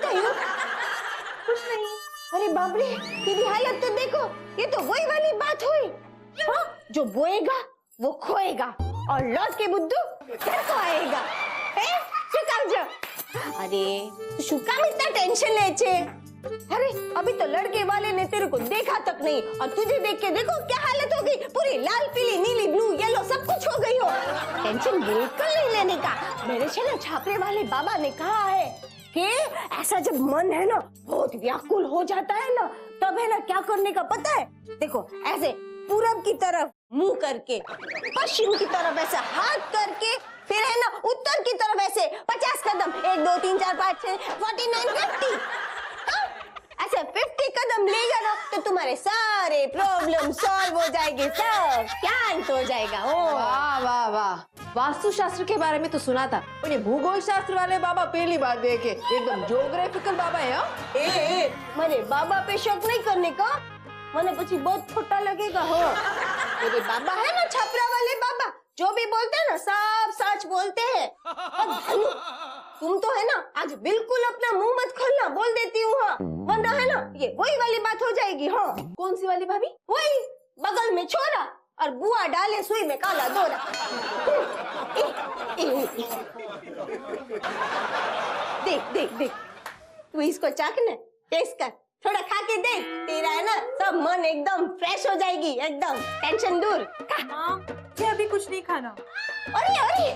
क्या यूं? कुछ नहीं। अरे बाप रे, तेरी हालत तो देखो, ये तो वही वाली बात हुई। हाँ, जो बोएगा वो खोएगा और लौट के बुद्धू घर को आएगा। अरे तू શું કામ इतना टेंशन ले छे? अरे अभी तो लड़के वाले ने तेरे को देखा तक नहीं और तुझे देख के देखो क्या हालत हो गई, पूरी लाल पीली नीली ब्लू येलो सब कुछ हो गई हो। टेंशन बिल्कुल नहीं लेने का। मेरे छापरे वाले बाबा ने कहा है कि ऐसा जब मन है ना बहुत व्याकुल हो जाता है ना, तब है ना क्या करने का पता है? देखो ऐसे पूरब की तरफ मुंह करके, पश्चिम की तरफ ऐसे हाथ करके, फिर है ना उत्तर की तरफ ऐसे 50 कदम, 1 2 3 4 5 6 49 50, ऐसे 50 कदम लेगा ना तो तुम्हारे सारे प्रॉब्लम सॉल्व हो जाएंगे, सब शांत हो जाएगा। ओ वाह वाह वाह, वास्तु शास्त्र के बारे में तो सुना था, पर ये भूगोल शास्त्र वाले बाबा पहली बार देखे। एकदम ज्योग्राफिकल बाबा है। ए मने बाबा पे शक नहीं करने का, मने પછી बहुत खोटा लगेगा हो। मेरे बाबा है ना छपरा वाले बाबा, जो भी बोलते हैं ना सब सच बोलते हैं। तुम तो है ना आज बिल्कुल अपना मुंह मत खोलना, बोल देती हूँ हाँ, वरना है ना ये वही वाली बात हो जाएगी। हाँ कौन सी वाली भाभी? वही बगल में छोरा और बुआ डाले सुई में काला दोरा। देख देख देख, तू इसको चाखना, टेस्ट कर, थोड़ा खा के देख, तेरा है ना सब मन एकदम फ्रेश हो जाएगी, एकदम टेंशन दूर। माँ ये अभी कुछ नहीं खाना। अरे अरे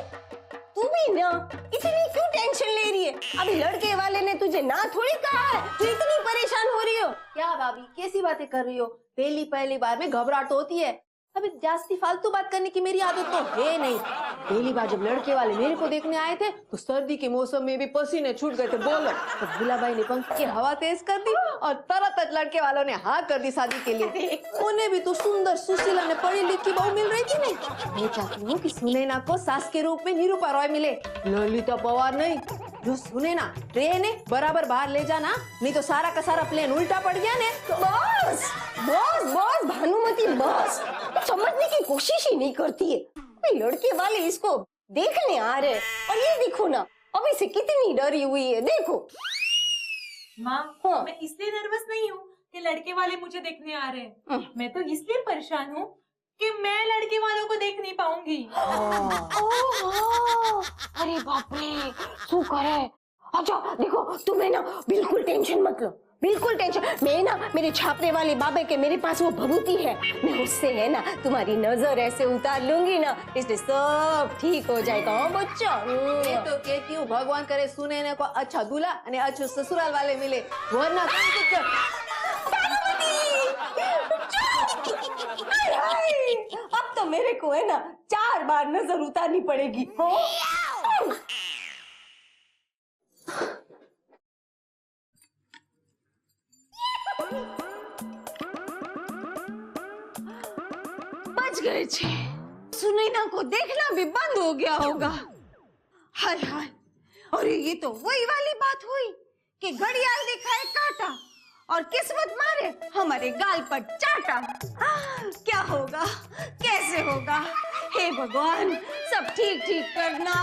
तू भी ना इतनी क्यों टेंशन ले रही है? अभी लड़के वाले ने तुझे ना थोड़ी कहा है, तू इतनी परेशान हो रही हो। क्या भाभी कैसी बातें कर रही हो? पहली बार में घबराहट होती है। अभी जास्ती फालतू बात करने की मेरी आदत तो है नहीं। पहली बार जब लड़के वाले मेरे को देखने आए थे तो सर्दी के मौसम में भी पसीने छूट गए थे। बोलो तो भूलाबाई ने पंख की हवा तेज कर दी और तरत लड़के वालों ने हाँ कर दी शादी के लिए। उन्हें भी तो सुंदर सुशीला ने पढ़ी लिखी बहू मिल रही थी नहीं। मैं चाहती हूँ कि सुनैना को सास के रूप में निरूपा रॉय मिले, ललिता पवार नहीं। जो सुनैना ट्रेन है बराबर बाहर ले जाना, नहीं तो सारा का सारा प्लेन उल्टा पड़ गया ने। बस बस बस भानुमति बस, समझने की कोशिश ही नहीं करती है। लड़के वाले इसको देखने आ रहे और ये देखो ना अभी से कितनी डरी हुई है, देखो। माँ हाँ। मैं इसलिए नर्वस नहीं हूँ कि लड़के वाले मुझे देखने आ रहे हैं, मैं तो इसलिए परेशान हूँ कि मैं लड़के वालों को देख नहीं पाऊंगी। अरे बाप रे, शू करे? अच्छा देखो तुम्हें ना बिल्कुल टेंशन मत लो, बिल्कुल टेंशन। मैं ना मेरे छापने वाले बाबे के मेरे पास वो भभूति है, मैं उससे है ना तुम्हारी नजर ऐसे उतार लूंगी ना, इसलिए सब ठीक हो जाएगा। हाँ बच्चा, मैं तो कहती हूँ भगवान करे सुनैना को अच्छा दूल्हा और अच्छे ससुराल वाले मिले, वरना अब तो मेरे को है ना 4 बार नजर उतारनी पड़ेगी। हो बच गए छे। सुनैना को देखना भी बंद हो गया होगा। हाय हाय, अरे ये तो वही वाली बात हुई कि घड़ियाल दिखाए कांटा और किस्मत मारे हमारे गाल पर चाटा। क्या होगा, कैसे होगा? हे भगवान सब ठीक ठीक करना,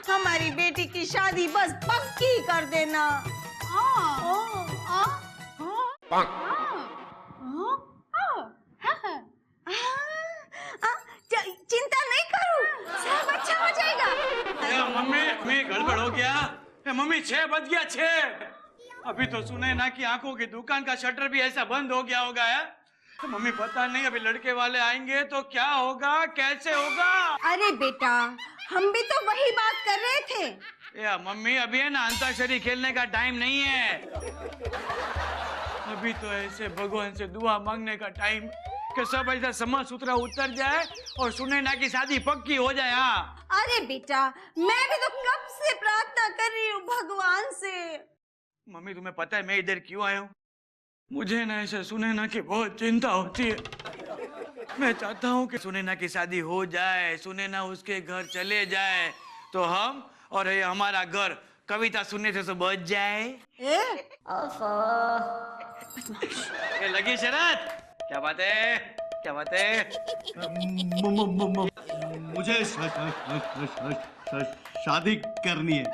हमारी बेटी की शादी बस पक्की कर देना। चिंता नहीं करो, सब अच्छा हो जाएगा। मम्मी गड़बड़ हो गया। मम्मी 6 बज गया, 6। अभी तो सुनैना की आंखों की दुकान का शटर भी ऐसा बंद हो गया होगा यार। तो मम्मी पता नहीं अभी लड़के वाले आएंगे तो क्या होगा, कैसे होगा? अरे बेटा हम भी तो वही बात कर रहे थे। या मम्मी अभी है ना अंताक्षरी खेलने का टाइम नहीं है, अभी तो ऐसे भगवान से दुआ मांगने का टाइम कि सब ऐसा समझ सूत्रा उतर जाए और सुनैना की शादी पक्की हो जाए। हाँ अरे बेटा मैं भी तो कब से प्रार्थना कर रही हूँ भगवान से। मम्मी तुम्हें पता है मैं इधर क्यों आया हूँ? मुझे ना ऐसे सुनैना की बहुत चिंता होती है। मैं चाहता हूँ कि सुनैना की शादी हो जाए, सुनैना उसके घर चले जाए तो हम और ये हमारा घर कविता सुनने से तो बच जाए। ये लगी शरत? क्या बात है, क्या बात है? मुझे शादी करनी है।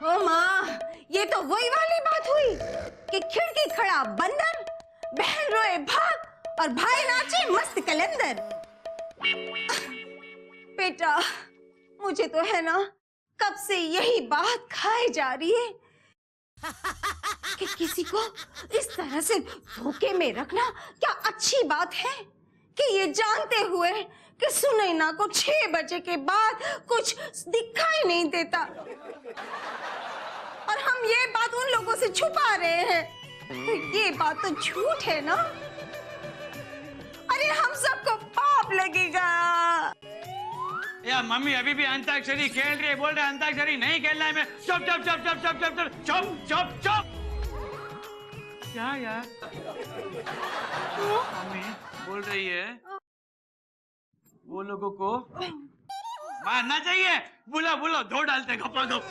ओ माँ, ये तो वही वाली बात हुई कि खिड़की खड़ा बंदर, बहन रोए भाग और भाई नाचे मस्त कलंदर। बेटा, मुझे तो है ना कब से यही बात खाई जा रही है कि किसी को इस तरह से धोखे में रखना क्या अच्छी बात है, कि ये जानते हुए कि सुनैना को 6 बजे के बाद कुछ दिखाई नहीं देता और हम ये बात उन लोगों से छुपा रहे हैं, तो ये बात तो झूठ है ना। अरे हम सबको पाप लगेगा। यार मम्मी अभी भी अंताक्षरी खेल रही है, बोल रहे अंताक्षरी नहीं खेलना है। मैं चुप चुप चुप चुप चुप चुप चुप चुप चुप चुप। क्या यार मम्मी बोल रही है वो लोगों को मारना चाहिए। बुला बुला धो डालते गप्पा गप।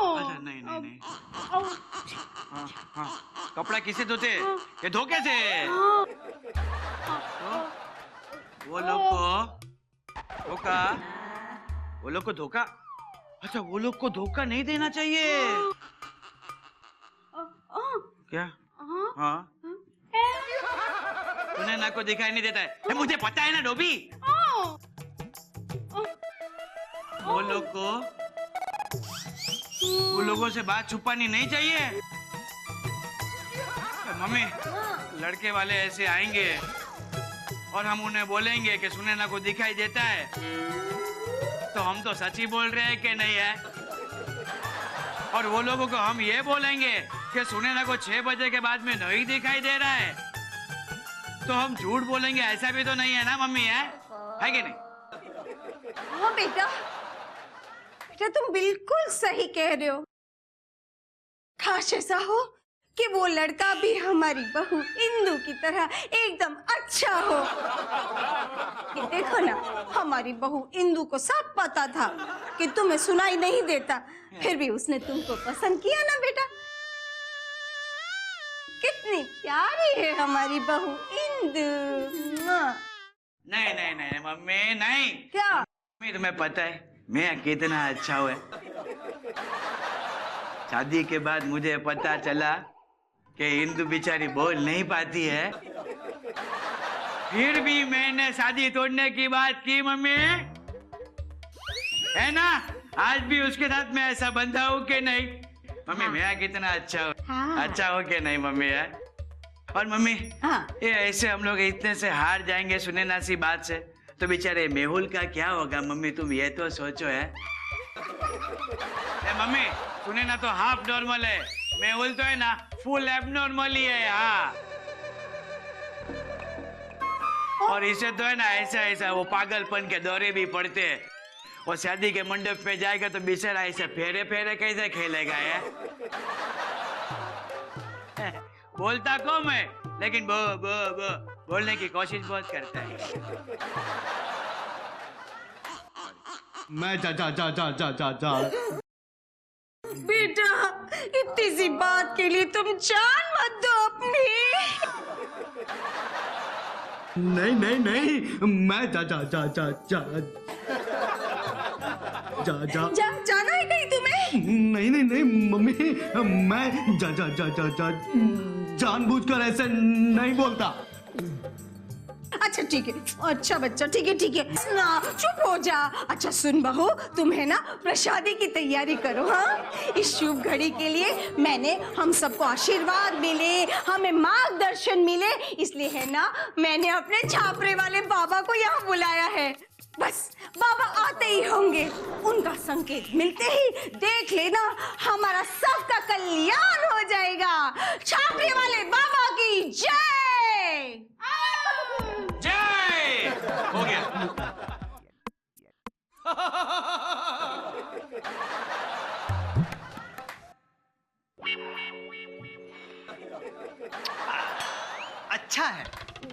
अच्छा नहीं नहीं नहीं। हाँ हाँ कपड़ा किसे धोते? ये धोखे से। तो वो लोग को धोखा। अच्छा वो लोग को धोखा नहीं देना चाहिए क्या? हाँ सुनैना को दिखाई नहीं देता है, मुझे पता है ना डोबी। वो लोगों से बात छुपानी नहीं चाहिए। मम्मी लड़के वाले ऐसे आएंगे और हम उन्हें बोलेंगे कि सुनैना को दिखाई देता है, तो हम तो सच ही बोल रहे हैं कि नहीं है। और वो लोगों को हम ये बोलेंगे कि सुनैना को 6 बजे के बाद में नहीं दिखाई दे रहा है, तो हम झूठ बोलेंगे। ऐसा भी तो नहीं है ना मम्मी? है कि नहीं? हाँ बेटा, बेटा तुम बिल्कुल सही कह रहे हो। काश ऐसा हो कि वो लड़का भी हमारी बहू इंदु की तरह एकदम अच्छा हो। ये देखो ना, हमारी बहू इंदु को सब पता था कि तुम्हें सुनाई नहीं देता, फिर भी उसने तुमको पसंद किया ना बेटा। कितनी प्यारी है हमारी बहू इंदु। नहीं नहीं नहीं मम्मी नहीं। क्या? मम्मी तुम्हें पता है मैं कितना अच्छा हुआ। शादी के बाद मुझे पता चला कि इंदु बेचारी बोल नहीं पाती है, फिर भी मैंने शादी तोड़ने की बात की मम्मी, है ना? आज भी उसके साथ मैं ऐसा बंधा हूँ कि नहीं? मम्मी मैं कितना अच्छा हूँ। हाँ। अच्छा हो कि नहीं मम्मी? है और मम्मी हाँ। ये ऐसे हम लोग इतने से हार जाएंगे सुनैना सी बात से, तो बेचारे मेहुल का क्या होगा मम्मी? तुम ये तो सोचो। है मम्मी सुनैना तो हाफ नॉर्मल है, मेहुल तो है ना फुल एबनॉर्मल ही है। हाँ और इसे तो है ना ऐसा ऐसा वो पागलपन के दौरे भी पड़ते हैं, और शादी के मंडप पे जाएगा तो बेचारा ऐसे फेरे फेरे कैसे खेलेगा? है बोलता कम है लेकिन बोलने की कोशिश बहुत करता है। मैं जा बेटा इतनी सी बात के लिए तुम जान मत दो अपनी। नहीं नहीं नहीं मैं जा जाना है कहीं तुम्हें? नहीं नहीं नहीं मम्मी, मैं जा जानबूझकर ऐसे नहीं बोलता। अच्छा ठीक है, अच्छा बच्चा, ठीक है ना, चुप हो जा। अच्छा सुन बहू, तुम है ना प्रसादी की तैयारी करो। हाँ इस शुभ घड़ी के लिए मैंने हम सबको आशीर्वाद मिले, हमें मार्गदर्शन मिले, इसलिए है ना मैंने अपने छापरे वाले बाबा को यहाँ बुलाया है। बस बाबा आते ही होंगे, उनका संकेत मिलते ही देख लेना हमारा सबका कल्याण हो जाएगा। छापरे वाले बाबा की जय। जय हो गया। अच्छा है,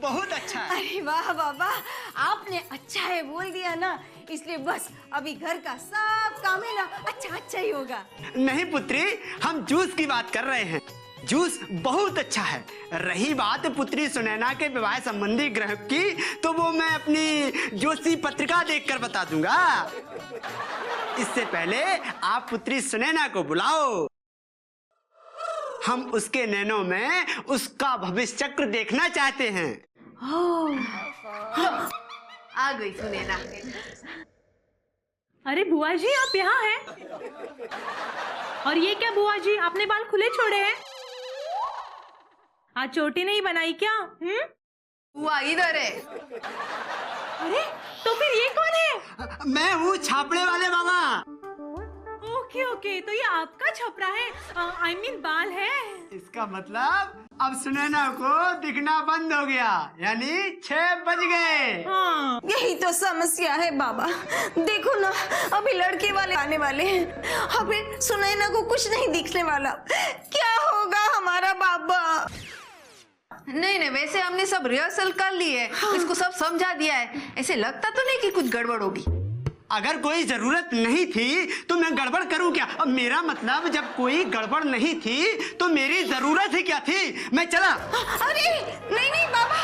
बहुत अच्छा है। अरे वाह बाबा, आपने अच्छा है बोल दिया ना, इसलिए बस अभी घर का सब काम है ना अच्छा ही होगा। नहीं पुत्री, हम जूस की बात कर रहे हैं। जूस बहुत अच्छा है। रही बात पुत्री सुनैना के विवाह संबंधी ग्रह की, तो वो मैं अपनी ज्योति पत्रिका देखकर बता दूंगा। इससे पहले आप पुत्री सुनैना को बुलाओ, हम उसके नैनों में उसका भविष्य चक्र देखना चाहते हैं। आ गई सुनैना। अरे बुआ जी आप यहाँ हैं? और ये क्या बुआ जी, आपने बाल खुले छोड़े हैं? आज चोटी नहीं बनाई क्या? हुआ इधर है। अरे तो फिर ये कौन है? मैं हूँ छापड़े वाले मामा। ओके ओके, तो ये आपका छपरा है, आई मीन बाल है। इसका मतलब अब सुनैना को दिखना बंद हो गया, यानी 6 बज गए। हाँ। यही तो समस्या है बाबा। देखो ना, अभी लड़के वाले आने वाले हैं, अभी सुनैना को कुछ नहीं दिखने वाला। क्या होगा हमारा बाबा? नहीं, वैसे हमने सब रिहर्सल कर ली है। इसको सब समझा दिया है। ऐसे लगता तो नहीं कि कुछ गड़बड़ होगी। अगर कोई जरूरत नहीं थी तो मैं गड़बड़ करूं क्या? अब मेरा मतलब जब कोई गड़बड़ नहीं थी तो मेरी जरूरत ही क्या थी? मैं चला। अरे नहीं नहीं बाबा,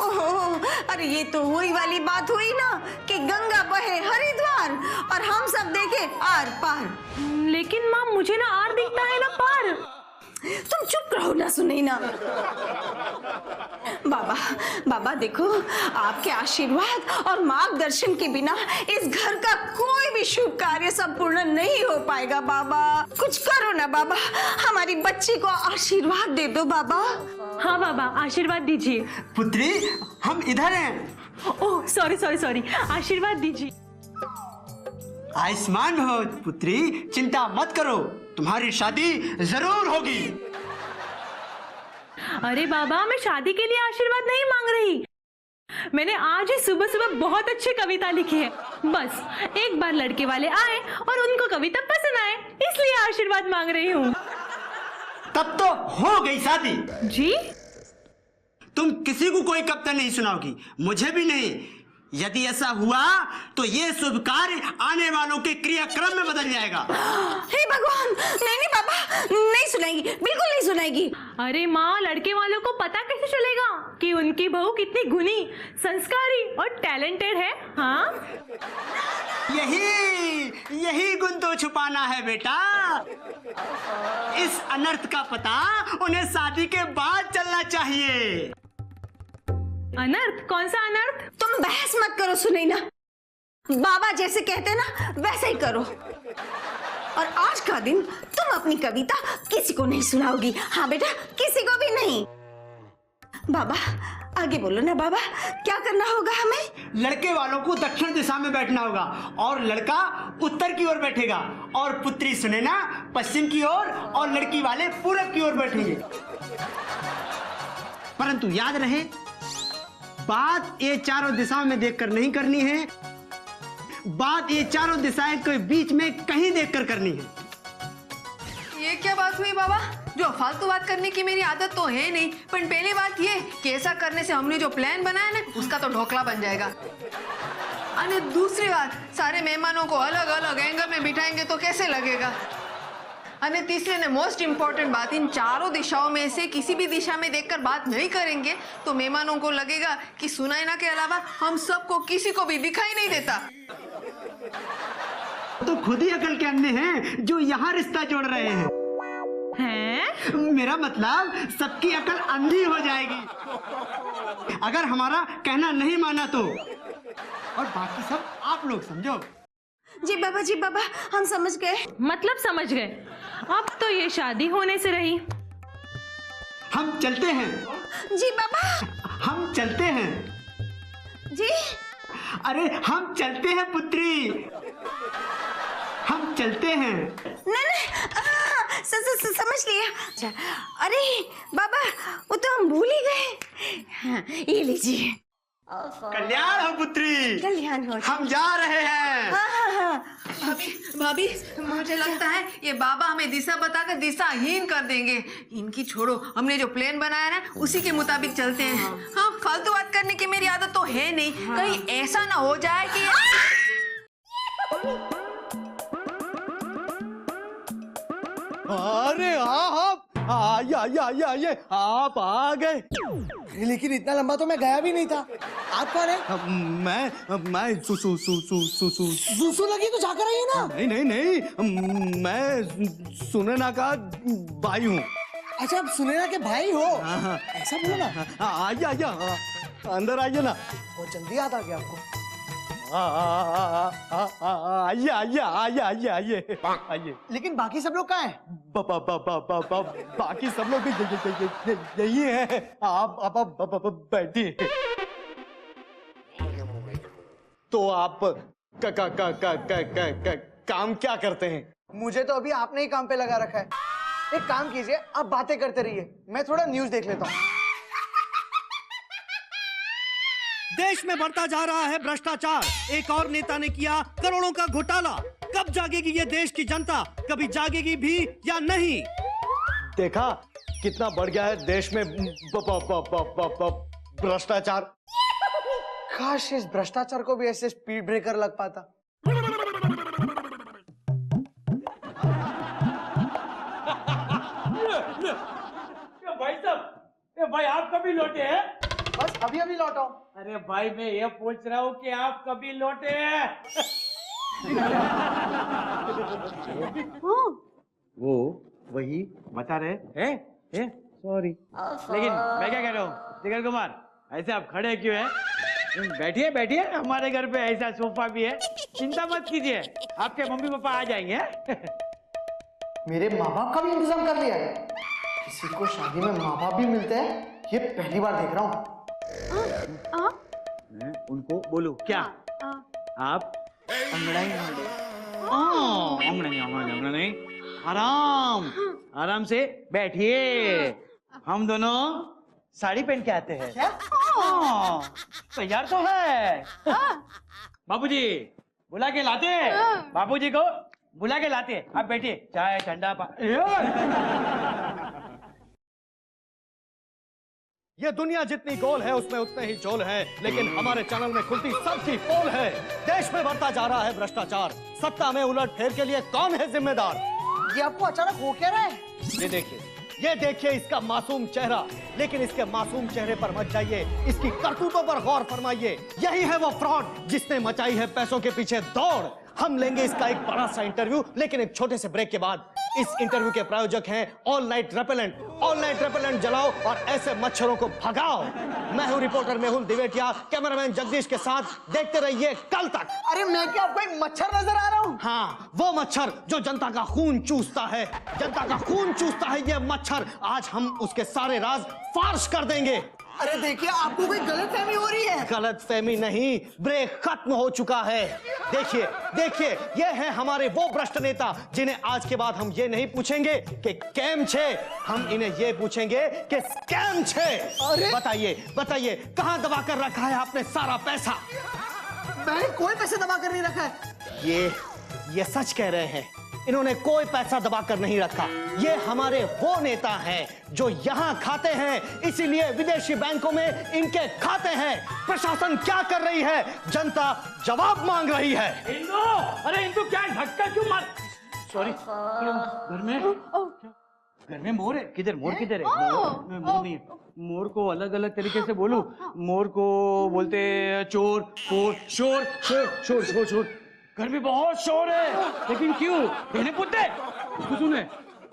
ओहो, अरे ये तो वही वाली बात हुई ना कि गंगा बहे हरिद्वार और हम सब देखे आर पार। लेकिन माँ मुझे ना आर दिखता है ना पार। तुम चुप रहो ना सुनैना। बाबा बाबा देखो, आपके आशीर्वाद और मार्गदर्शन के बिना इस घर का कोई भी शुभ कार्य संपूर्ण नहीं हो पाएगा। बाबा कुछ करो ना बाबा, हमारी बच्ची को आशीर्वाद दे दो बाबा। हाँ बाबा आशीर्वाद दीजिए। पुत्री हम इधर हैं। ओह सॉरी, आशीर्वाद दीजिए। आयुष्मान भव पुत्री, चिंता मत करो, तुम्हारी शादी जरूर होगी। अरे बाबा मैं शादी के लिए आशीर्वाद नहीं मांग रही, मैंने आज ही सुबह सुबह बहुत अच्छी कविता लिखी है। बस एक बार लड़के वाले आए और उनको कविता पसंद आए, इसलिए आशीर्वाद मांग रही हूँ। तब तो हो गई शादी। जी तुम किसी को कोई कविता नहीं सुनाओगी, मुझे भी नहीं। यदि ऐसा हुआ तो ये शुभ कार्य आने वालों के क्रियाक्रम में बदल जाएगा। हे भगवान, नहीं बाबा, नहीं सुनाएगी, बिल्कुल नहीं सुनाएगी। अरे माँ, लड़के वालों को पता कैसे चलेगा कि उनकी बहू कितनी गुणी, संस्कारी और टैलेंटेड है? हाँ यही गुण तो छुपाना है बेटा। इस अनर्थ का पता उन्हें शादी के बाद चलना चाहिए। अनर्थ? कौन सा अनर्थ? तुम बहस मत करो सुनैना, बाबा जैसे कहते हैं ना वैसे ही करो। और आज का दिन तुम अपनी कविता किसी को नहीं सुनाओगी। हाँ बेटा, किसी को भी नहीं। बाबा आगे बोलो ना बाबा, क्या करना होगा हमें? लड़के वालों को दक्षिण दिशा में बैठना होगा और लड़का उत्तर की ओर बैठेगा, और पुत्री सुनैना पश्चिम की ओर और लड़की वाले पूरब की ओर बैठेंगे। परंतु याद रहे, बात ये चारों दिशाओं में देखकर नहीं करनी है, बात ये चारों दिशाएं के बीच में कहीं देखकर करनी है। ये क्या बात हुई बाबा? जो फालतू बात करने की मेरी आदत तो है नहीं, पर पहली बात ये कि ऐसा करने से हमने जो प्लान बनाया ना उसका तो ढोकला बन जाएगा। और दूसरी बात, सारे मेहमानों को अलग अलग एंगल में बिठाएंगे तो कैसे लगेगा? और तीसरे ने मोस्ट इम्पोर्टेंट बात, इन चारों दिशाओं में से किसी भी दिशा में देखकर बात नहीं करेंगे तो मेहमानों को लगेगा कि सुनैना के अलावा हम सबको किसी को भी दिखाई नहीं देता। तो खुद ही अकल के अंधे हैं जो यहाँ रिश्ता जोड़ रहे हैं। मेरा मतलब सबकी अकल अंधी हो जाएगी अगर हमारा कहना नहीं माना तो, और बाकी सब आप लोग समझो। जी बाबा, हम समझ गए। मतलब समझ गए। अब तो ये शादी होने से रही। हम चलते हैं। जी बाबा। हम चलते हैं। जी अरे हम चलते हैं पुत्री, हम चलते हैं। नहीं, समझ लिया। अच्छा, अरे बाबा वो तो हम भूल ही गए। हाँ, ये लीजिए। कल्याण हो पुत्री, कल्याण हो। हम जा रहे हैं। हाँ। भाभी मुझे लगता है ये बाबा हमें दिशा बताकर दिशाहीन कर देंगे। इनकी छोड़ो, हमने जो प्लान बनाया ना उसी के मुताबिक चलते हैं। हाँ, फालतू बात करने की मेरी आदत तो है नहीं, कहीं ऐसा ना हो जाए कि अरे हाँ, आइए आइए आइए आइए, आप आ गए। लेकिन इतना लंबा तो मैं गया भी नहीं था। आप कौन है? मैं सुसु लगी तो जाकर आइए ना। नहीं नहीं नहीं, मैं सुनैना का भाई हूँ। अच्छा, आप सुनैना के भाई हो? हाँ। ऐसा बोलो ना। आइए आइए, अंदर आइए ना। बहुत जल्दी याद आ गया आपको। आइए आइए आइए आइए आइए आइए। लेकिन बाकी सब लोग कहाँ हैं? बाकी सब लोग यही है। आप बैठिए। तो आप काम क्या करते हैं? मुझे तो अभी आपने ही काम पे लगा रखा है। एक काम कीजिए, आप बातें करते रहिए, मैं थोड़ा न्यूज़ देख लेता हूँ। देश में बढ़ता जा रहा है भ्रष्टाचार। एक और नेता ने किया करोड़ों का घोटाला। कब जागेगी ये देश की जनता? कभी जागेगी भी या नहीं? देखा कितना बढ़ गया है देश में भ्रष्टाचार। काश इस भ्रष्टाचार को भी ऐसे स्पीड ब्रेकर लग पाता। भाई साहब, ये भाई आप कभी लौटे हैं? बस अभी अभी लौटा हूं। अरे भाई मैं ये पूछ रहा हूँ कि आप कभी लौटे हैं? वो वही बता रहे हैं। सॉरी, लेकिन मैं क्या कह रहा हूँ जिगर कुमार, ऐसे आप खड़े क्यों हैं? बैठिए बैठिए, हमारे घर पे ऐसा सोफा भी है, चिंता मत कीजिए, आपके मम्मी पापा आ जाएंगे। मेरे माँ बाप का भी इंतजाम कर लिया है। किसी को शादी में माँ बाप भी मिलते हैं, ये पहली बार देख रहा हूँ। मैं उनको बोलूं क्या? आप अंगड़ाई अंगड़ा नहीं, आराम से बैठिए। हम दोनों साड़ी पहन के आते हैं। क्या? तैयार तो है। बाबूजी बुला के लाते हैं, बाबूजी को बुला के लाते हैं। आप बैठिए, चाय ठंडा ये दुनिया जितनी गोल है उसमें उतने ही चोल है, लेकिन हमारे चैनल में खुलती सबकी पोल है। देश में बढ़ता जा रहा है भ्रष्टाचार। सत्ता में उलट फेर के लिए कौन है जिम्मेदार? ये आपको अचानक हो क्या रहा है? ये देखिए इसका मासूम चेहरा। लेकिन इसके मासूम चेहरे पर मत जाइए, इसकी करतूतों पर गौर फरमाइए। यही है वो फ्रॉड जिसने मचाई है पैसों के पीछे दौड़। हम लेंगे इसका एक बड़ा सा इंटरव्यू, लेकिन एक छोटे से ब्रेक के बाद। इस इंटरव्यू के प्रायोजक हैं all night repellent. All night repellent जलाओ और ऐसे मच्छरों को भगाओ। मैं हूं रिपोर्टर मेहुल दिवेटिया, कैमरामैन जगदीश के साथ। देखते रहिए कल तक। अरे मैं क्या आपको एक मच्छर नजर आ रहा हूँ? हाँ, वो मच्छर जो जनता का खून चूसता है। जनता का खून चूसता है ये मच्छर। आज हम उसके सारे राज फाश कर देंगे। अरे देखिए, आपको कोई गलतफहमी हो रही है। गलतफहमी नहीं, ब्रेक खत्म हो चुका है। देखिए देखिए, ये है हमारे वो भ्रष्ट नेता जिन्हें आज के बाद हम ये नहीं पूछेंगे कि कैम छे, हम इन्हें ये पूछेंगे कि स्कैम छे। बताइए बताइए, कहां दबा कर रखा है आपने सारा पैसा? मैंने कोई पैसे दबा कर नहीं रखा है। ये सच कह रहे हैं, इन्होंने कोई पैसा दबा कर नहीं रखा। ये हमारे वो नेता हैं जो यहाँ खाते हैं, इसीलिए विदेशी बैंकों में इनके खाते हैं। प्रशासन क्या कर रही है? जनता जवाब मांग रही है। इंदु, अरे इंदु क्या धक्का क्यों मार? सॉरी, घर में मोर है। किधर मोर किधर है? मोर नहीं है। मोर को अलग अलग तरीके से बोलूं। मोर को बोलते हैं चोर, शोर शोर शोर शोर शोर। घर में बहुत शोर है, लेकिन क्यों? कहने पुत्ते सुने।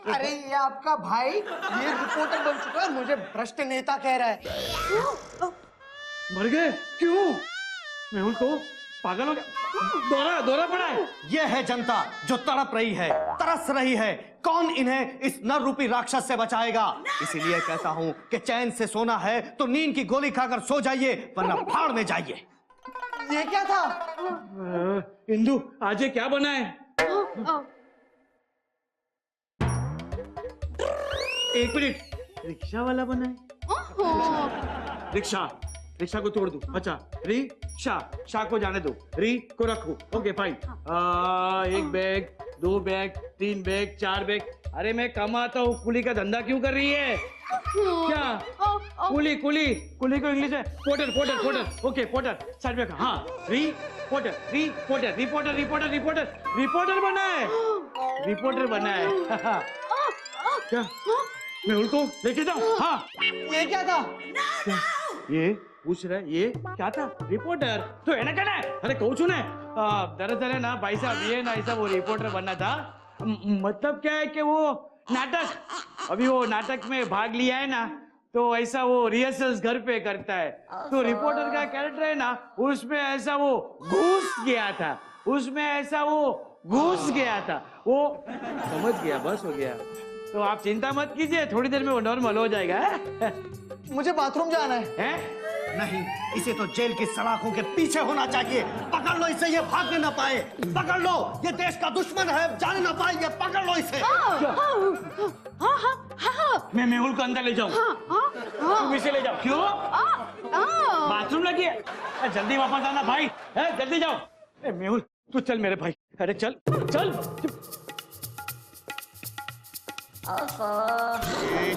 अरे ये आपका भाई ये रिपोर्टर बन चुका है, मुझे भ्रष्ट नेता कह रहा है। मर गए? क्यों? मैं उनको पागल हो गया, दौरा पड़ा है। यह है जनता जो तड़प रही है, तरस रही है। कौन इन्हें इस नर रूपी राक्षस से बचाएगा? इसीलिए कहता हूँ कि चैन से सोना है तो नींद की गोली खाकर सो जाइए, वरना भाड़ में जाइए। ये क्या था? इंदु, आज ये क्या बना है? एक मिनट, रिक्शा वाला बना है। रिक्शा को तोड़ दो। अच्छा, शाह को जाने दो, री को रखो। Okay fine. एक बैग, 2 बैग, 3 बैग, 4 बैग। अरे मैं कमाता हूँ, कुली का धंधा क्यों कर रही है? क्या कुली को इंग्लिश है पोर्टर। ओके पोर्टर, साइड में। हाँ, रिपोर्टर बना है। क्या मैं उनको लेके जाऊं? हाँ ये क्या था? ये पूछ रहे ये क्या था? रिपोर्टर तो है ना कहना है? अरे कहूँ छू ने दरअसल है ना भाई साहब ये ना ऐसा वो रिपोर्टर बनना था। मतलब क्या है कि वो नाटक अभी वो नाटक में भाग लिया है ना तो ऐसा वो रिहर्सल्स घर पे करता है तो रिपोर्टर का कैरेक्टर है ना उसमें ऐसा वो घुस गया था उसमें ऐसा वो घुस गया था वो समझ गया बस हो गया तो आप चिंता मत कीजिए थोड़ी देर में वो नॉर्मल हो जाएगा है? मुझे बाथरूम जाना है। हैं? नहीं, इसे तो जेल की सलाखों के पीछे होना चाहिए। पकड़ लो इसे, ये भागने ना पाए। पकड़ लो, ये देश का दुश्मन है, जाने ना पाए। ये पकड़ लो इसे। मैं मेहुल को अंदर ले जाऊं तुम इसे ले जाओ क्यों बाथरूम लगी है जल्दी वापस आना भाई है जल्दी जाओ मेहुल तू चल मेरे भाई अरे चल चल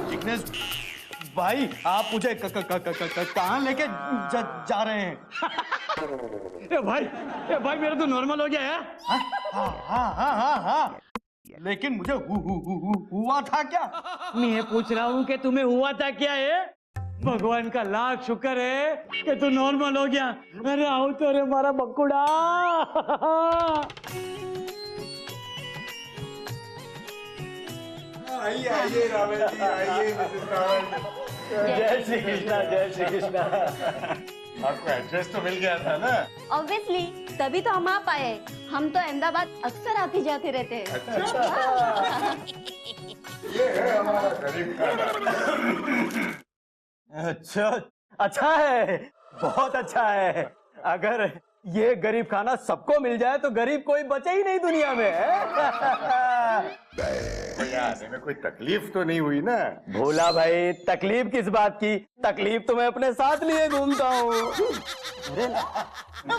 जिग्नेश भाई आप मुझे कहाँ लेके जा रहे हैं? ए भाई मेरा तो नॉर्मल हो गया है हाँ। लेकिन मुझे हुआ था क्या? मैं पूछ रहा हूँ कि तुम्हें हुआ था क्या है भगवान का लाख शुक्र है कि तू नॉर्मल हो गया अरे आओ तो रे मारा बकुड़ा आइए रावल जी आइए मिसेस रावल जय श्री कृष्णा आपको एड्रेस तो मिल गया था ना ऑब्वियसली तभी तो हम आ पाए हम तो अहमदाबाद अक्सर आते जाते रहते हैं ये है हमारा गरीब खाना अच्छा है बहुत अच्छा है अगर ये गरीब खाना सबको मिल जाए तो गरीब कोई बचे ही नहीं दुनिया में भैया आने में कोई तकलीफ तो नहीं हुई ना भोला भाई तकलीफ किस बात की तकलीफ तो मैं अपने साथ लिए घूमता हूँ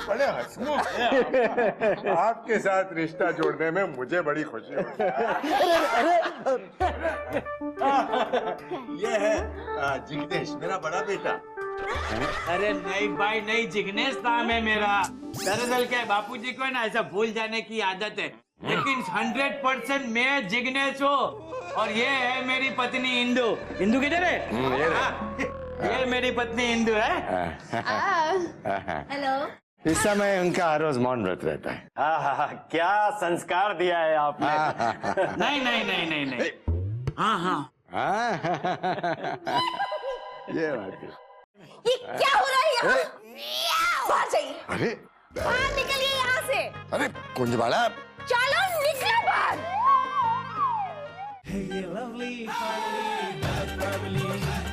बड़े हंसमुख हैं आप। आपके साथ रिश्ता जोड़ने में मुझे बड़ी खुशी होती है ये है जिग्नेश मेरा बड़ा बेटा अरे नहीं भाई नहीं जिग्नेश नाम है मेरा दरअसल क्या है बापूजी को है ना ऐसा भूल जाने की आदत है लेकिन 100% मैं जिग्नेश हूँ और ये है मेरी पत्नी इंदु इंदु किधर है ये मेरी पत्नी इंदु है हेलो इस समय उनका हर रोज मौन व्रत रहता है क्या संस्कार दिया है आपने नहीं नहीं नहीं नहीं नहीं हाँ हाँ ये बात है ये क्या हो रहा है यहाँ बाहर जाइए अरे बाहर निकलिए यहाँ से अरे कुंजवाड़ा चलो निकलो बाहर Hey, you lovely, funny, bad family.